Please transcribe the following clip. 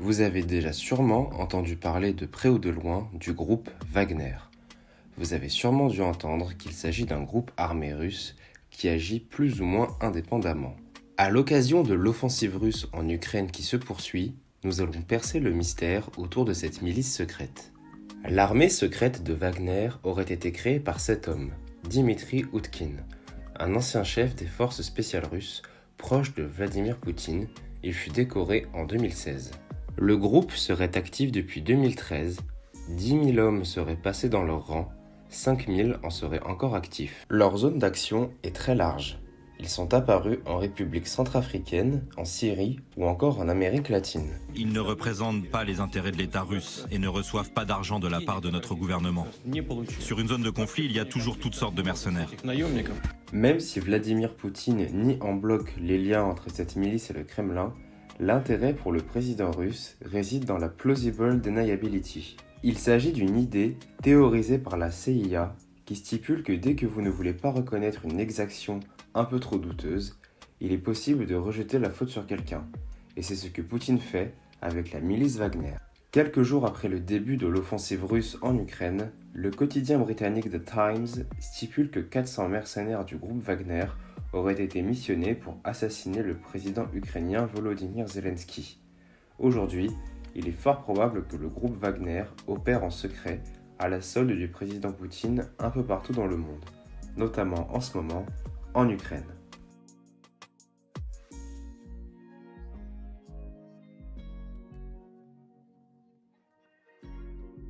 Vous avez déjà sûrement entendu parler de près ou de loin du groupe Wagner. Vous avez sûrement dû entendre qu'il s'agit d'un groupe armé russe qui agit plus ou moins indépendamment. À l'occasion de l'offensive russe en Ukraine qui se poursuit, nous allons percer le mystère autour de cette milice secrète. L'armée secrète de Wagner aurait été créée par cet homme, Dmitri Utkin, un ancien chef des forces spéciales russes, proche de Vladimir Poutine. Il fut décoré en 2016. Le groupe serait actif depuis 2013, 10 000 hommes seraient passés dans leur rang, 5 000 en seraient encore actifs. Leur zone d'action est très large. Ils sont apparus en République centrafricaine, en Syrie ou encore en Amérique latine. Ils ne représentent pas les intérêts de l'État russe et ne reçoivent pas d'argent de la part de notre gouvernement. Sur une zone de conflit, il y a toujours toutes sortes de mercenaires. Même si Vladimir Poutine nie en bloc les liens entre cette milice et le Kremlin, l'intérêt pour le président russe réside dans la plausible deniability. Il s'agit d'une idée théorisée par la CIA qui stipule que dès que vous ne voulez pas reconnaître une exaction un peu trop douteuse, il est possible de rejeter la faute sur quelqu'un. Et c'est ce que Poutine fait avec la milice Wagner. Quelques jours après le début de l'offensive russe en Ukraine, le quotidien britannique The Times stipule que 400 mercenaires du groupe Wagner auraient été missionnés pour assassiner le président ukrainien Volodymyr Zelensky. Aujourd'hui, il est fort probable que le groupe Wagner opère en secret à la solde du président Poutine un peu partout dans le monde, notamment en ce moment en Ukraine.